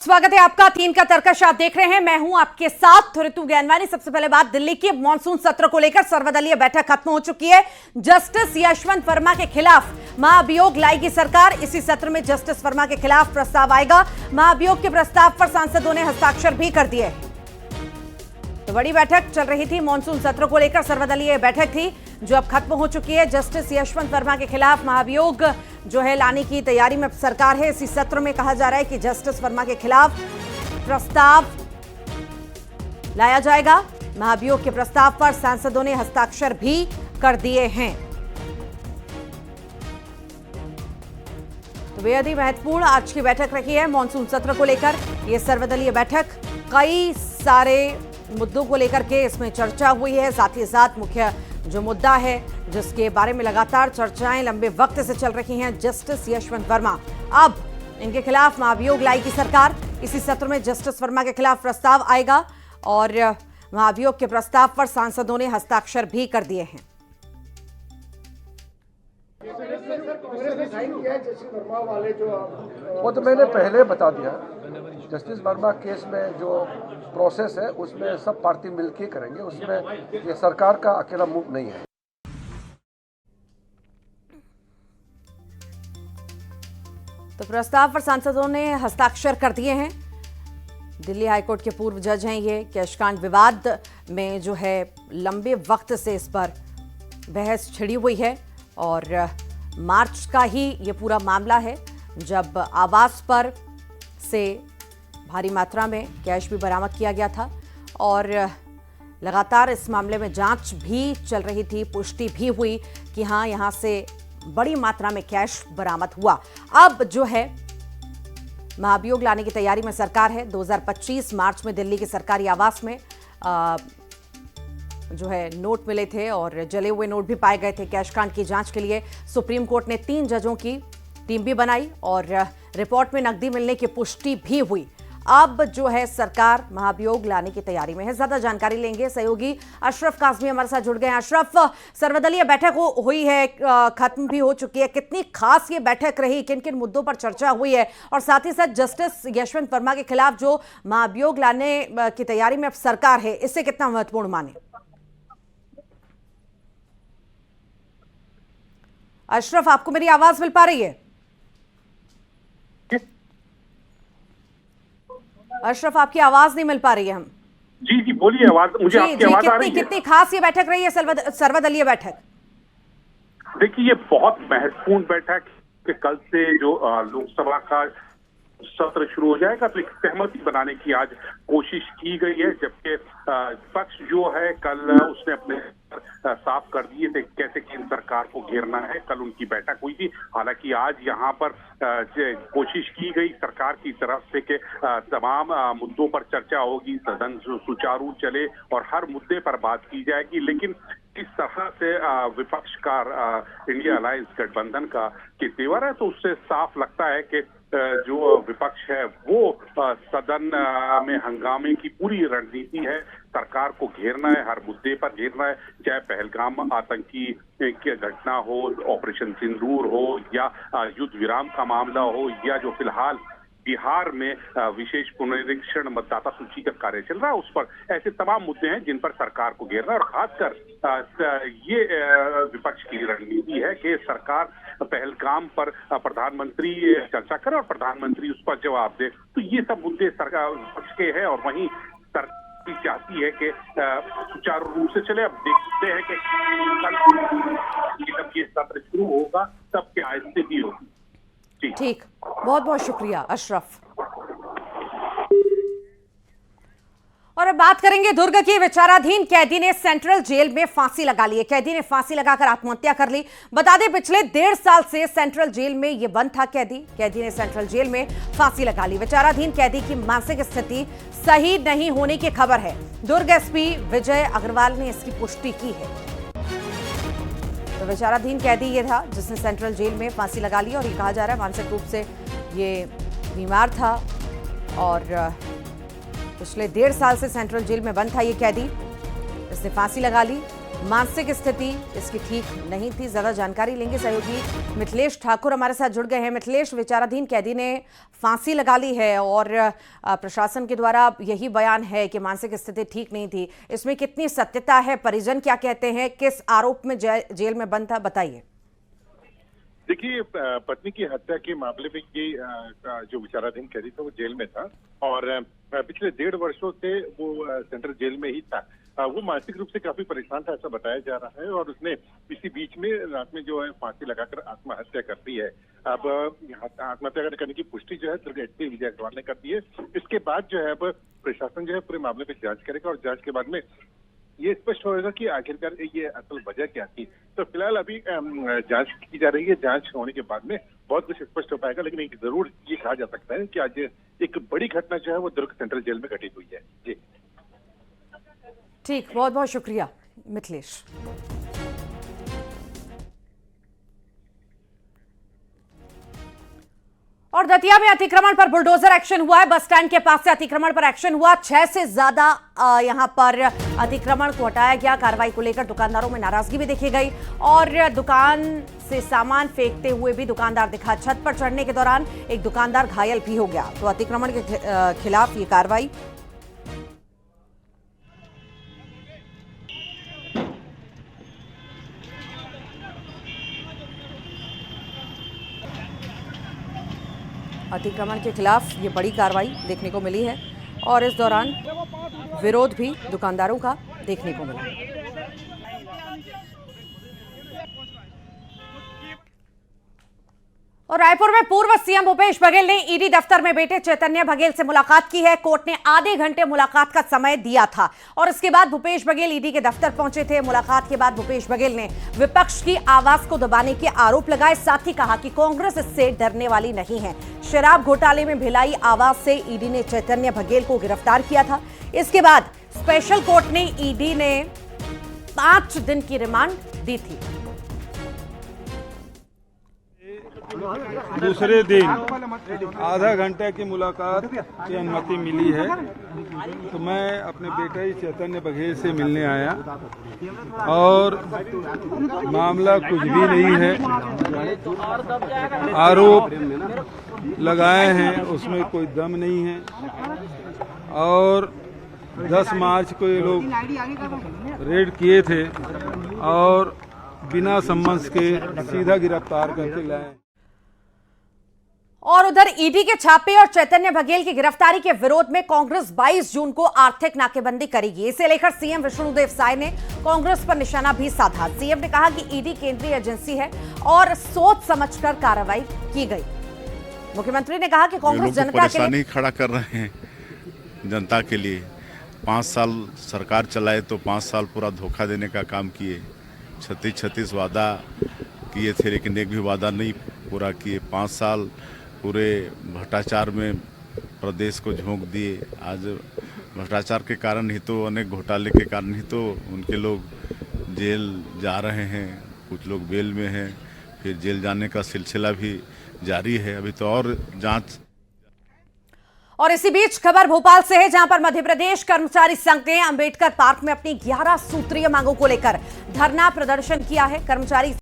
स्वागत है आपका तीन का तर्कश आप देख रहे हैं। मैं हूं आपके साथ ऋतु ज्ञानवानी। सबसे पहले बात दिल्ली की मॉनसून सत्र को लेकर सर्वदलीय बैठक खत्म हो चुकी है। जस्टिस यशवंत वर्मा के खिलाफ महाभियोग लाएगी सरकार। इसी सत्र में जस्टिस वर्मा के खिलाफ प्रस्ताव आएगा। महाभियोग के प्रस्ताव पर सांसदों ने हस्ताक्षर भी कर दिए। तो बड़ी बैठक चल रही थी, मॉनसून सत्र को लेकर सर्वदलीय बैठक थी जो अब खत्म हो चुकी है। जस्टिस यशवंत वर्मा के खिलाफ महाभियोग जो है लाने की तैयारी में सरकार है। इसी सत्र में कहा जा रहा है कि जस्टिस वर्मा के खिलाफ प्रस्ताव लाया जाएगा। महाभियोग के प्रस्ताव पर सांसदों ने हस्ताक्षर भी कर दिए हैं। तो बेहद ही महत्वपूर्ण आज की बैठक रही है मॉनसून सत्र को लेकर। यह सर्वदलीय बैठक कई सारे मुद्दों को लेकर के इसमें चर्चा हुई है। साथ ही साथ मुख्य जो मुद्दा है जिसके बारे में लगातार चर्चाएं लंबे वक्त से चल रही हैं, जस्टिस यशवंत वर्मा, अब इनके खिलाफ महाभियोग लाएगी सरकार। इसी सत्र में जस्टिस वर्मा के खिलाफ प्रस्ताव आएगा और महाभियोग के प्रस्ताव पर सांसदों ने हस्ताक्षर भी कर दिए हैं। वो तो मैंने पहले बता दिया। जस्टिस वर्मा केस में जो प्रोसेस है उसमें सब पार्टी मिलकर करेंगे, उसमें ये सरकार का अकेला मूव नहीं है। तो प्रस्ताव पर सांसदों ने हस्ताक्षर कर दिए हैं। दिल्ली हाईकोर्ट के पूर्व जज हैं ये। कैशकांड विवाद में जो है लंबे वक्त से इस पर बहस छिड़ी हुई है और मार्च का ही ये पूरा मामला है जब आवास पर से भारी मात्रा में कैश भी बरामद किया गया था और लगातार इस मामले में जांच भी चल रही थी। पुष्टि भी हुई कि हाँ, यहाँ से बड़ी मात्रा में कैश बरामद हुआ। अब जो है महाभियोग लाने की तैयारी में सरकार है। 2025 मार्च में दिल्ली के सरकारी आवास में जो है नोट मिले थे और जले हुए नोट भी पाए गए थे। कैशकांड की जांच के लिए सुप्रीम कोर्ट ने 3 जजों की टीम भी बनाई और रिपोर्ट में नकदी मिलने की पुष्टि भी हुई। अब जो है सरकार महाभियोग लाने की तैयारी में है। ज्यादा जानकारी लेंगे सहयोगी अशरफ काज़मी हमारे साथ जुड़ गए हैं। अशरफ, सर्वदलीय बैठक हुई है, खत्म भी हो चुकी है। कितनी खास ये बैठक रही, किन किन मुद्दों पर चर्चा हुई है और साथ ही साथ जस्टिस यशवंत वर्मा के खिलाफ जो महाभियोग लाने की तैयारी में अब सरकार है, इससे कितना महत्वपूर्ण माने? अशरफ, आपको मेरी आवाज मिल पा रही है? अशरफ, आपकी आवाज नहीं मिल पा रही है। हम जी बोलिए, आवाज मुझे आपकी आवाज आ रही है। कितनी खास ये बैठक रही है, सर्वदलीय बैठक? देखिए, ये बहुत महत्वपूर्ण बैठक के कल से जो लोकसभा का सत्र शुरू हो जाएगा तो एक सहमति बनाने की आज कोशिश की गई है। जबकि पक्ष जो है कल उसने अपने साफ कर दिए थे कैसे केंद्र सरकार को घेरना है। कल उनकी बैठक हुई थी। हालांकि आज यहाँ पर कोशिश की गई सरकार की तरफ से कि तमाम मुद्दों पर चर्चा होगी, सदन सुचारू चले और हर मुद्दे पर बात की जाएगी। लेकिन इस तरह से विपक्ष का इंडिया अलायंस गठबंधन का के तेवर है तो उससे साफ लगता है कि जो विपक्ष है वो सदन में हंगामे की पूरी रणनीति है। सरकार को घेरना है, हर मुद्दे पर घेरना है, चाहे पहलगाम आतंकी की घटना हो, ऑपरेशन सिंदूर हो या युद्ध विराम का मामला हो या जो फिलहाल बिहार में विशेष पुनरीक्षण मतदाता सूची का कार्य चल रहा है उस पर। ऐसे तमाम मुद्दे हैं जिन पर सरकार को घेरना है और खासकर ये विपक्ष की रणनीति है कि सरकार पहलगाम पर प्रधानमंत्री चर्चा करे और प्रधानमंत्री उस पर जवाब दे। तो ये सब मुद्दे सरकार विपक्ष के हैं और वहीं सरकार चाहती है कि सुचारू रूप से चले। अब देखते हैं कि कल जब ये सत्र शुरू होगा तब क्या स्थिति होगी। ठीक, बहुत बहुत शुक्रिया अशरफ। और अब बात करेंगे दुर्ग की। विचाराधीन कैदी ने सेंट्रल जेल में फांसी लगा ली है। कैदी ने फांसी लगाकर आत्महत्या कर ली। बता दें, पिछले 1.5 साल से सेंट्रल जेल में यह बंद था कैदी ने सेंट्रल जेल में फांसी लगा ली। विचाराधीन कैदी की मानसिक स्थिति सही नहीं होने की खबर है। दुर्ग एसपी विजय अग्रवाल ने इसकी पुष्टि की है। तो विचाराधीन कैदी ये था जिसने सेंट्रल जेल में फांसी लगा ली और ये कहा जा रहा है मानसिक रूप से ये बीमार था और पिछले 1.5 साल से सेंट्रल जेल में बंद था ये कैदी। इसने फांसी लगा ली मानसिक स्थिति इसकी ठीक नहीं थी। ज्यादा जानकारी लेंगे, सहयोगी मिथिलेश ठाकुर हमारे साथ जुड़ गए हैं। मिथिलेश, विचाराधीन कैदी ने फांसी लगा ली है और प्रशासन के द्वारा यही बयान है कि मानसिक स्थिति ठीक नहीं थी, इसमें कितनी सत्यता है? परिजन क्या कहते हैं? किस आरोप में जेल में बंद था, बताइए। देखिए, पत्नी की हत्या के मामले में ये जो विचाराधीन कैदी था वो जेल में था और पिछले 1.5 वर्षों से वो सेंट्रल जेल में ही था। वो मानसिक रूप से काफी परेशान था, ऐसा बताया जा रहा है, और उसने इसी बीच में रात में जो है फांसी लगाकर आत्महत्या कर दी है। अब आत्महत्या करने की पुष्टि जो है दुर्ग एसपी विजय अग्रवाल ने कर दी है। इसके बाद जो है अब प्रशासन जो है पूरे मामले में जांच करेगा और जांच के बाद में ये स्पष्ट होगा कि आखिरकार ये असल वजह क्या थी। तो फिलहाल अभी जांच की जा रही है। जांच होने के बाद में बहुत कुछ स्पष्ट हो पाएगा, लेकिन एक जरूर ये कहा जा सकता है कि आज एक बड़ी घटना जो है वो दुर्ग सेंट्रल जेल में घटित हुई है। जी ठीक, बहुत बहुत शुक्रिया मिथिलेश। और दतिया में अतिक्रमण पर बुलडोजर एक्शन हुआ है। बस स्टैंड के पास से अतिक्रमण पर एक्शन हुआ। 6 से ज्यादा यहां पर अतिक्रमण को हटाया गया। कार्रवाई को लेकर दुकानदारों में नाराजगी भी देखी गई और दुकान से सामान फेंकते हुए भी दुकानदार दिखा। छत पर चढ़ने के दौरान एक दुकानदार घायल भी हो गया। तो अतिक्रमण के खिलाफ ये कार्रवाई। अतिक्रमण के खिलाफ ये बड़ी कार्रवाई देखने को मिली है और इस दौरान विरोध भी दुकानदारों का देखने को मिला। और रायपुर में पूर्व सीएम भूपेश बघेल ने ईडी दफ्तर में बेटे चैतन्य बघेल से मुलाकात की है। कोर्ट ने आधे घंटे मुलाकात का समय दिया था और इसके बाद भूपेश बघेल ईडी के दफ्तर पहुंचे थे। मुलाकात के बाद भूपेश बघेल ने विपक्ष की आवाज को दबाने के आरोप लगाए। साथ ही कहा कि कांग्रेस इससे डरने वाली नहीं है। शराब घोटाले में भिलाई आवाज से ईडी ने चैतन्य बघेल को गिरफ्तार किया था। इसके बाद स्पेशल कोर्ट ने ईडी ने 5 दिन की रिमांड दी थी। दूसरे दिन आधा घंटे की मुलाकात की अनुमति मिली है, तो मैं अपने बेटे चैतन्य बघेल से मिलने आया और मामला कुछ भी नहीं है। आरोप लगाए हैं उसमें कोई दम नहीं है और 10 मार्च को ये लोग रेड किए थे और बिना सम्मन के सीधा गिरफ्तार करके लाए। और उधर ईडी के छापे और चैतन्य बघेल की गिरफ्तारी के विरोध में कांग्रेस 22 जून को आर्थिक नाकेबंदी करेगी। इसे लेकर सीएम विष्णुदेव साय ने कांग्रेस पर निशाना भी साधा। सीएम ने कहा कि ईडी केंद्रीय एजेंसी है और सोच समझकर कार्रवाई की गई। मुख्यमंत्री ने कहा कि कांग्रेस जनता के लिए खड़ा कर रहे हैं, जनता के लिए 5 साल सरकार चलाए तो 5 साल पूरा धोखा देने का काम किए। 36 वादा किए थे लेकिन एक भी वादा नहीं पूरा किए। 5 साल पूरे भ्रष्टाचार में प्रदेश को झोंक दिए। आज भ्रष्टाचार के कारण ही तो, अनेक घोटाले के कारण ही तो उनके लोग जेल जा रहे हैं। कुछ लोग बेल में हैं, फिर जेल जाने का सिलसिला भी जारी है। अभी तो और जांच। और इसी बीच खबर भोपाल से है, जहां पर मध्य प्रदेश कर्मचारी संघ ने अंबेडकर पार्क में अपनी 11 सूत्रीय मांगों को लेकर धरना प्रदर्शन किया है। कर्मचारी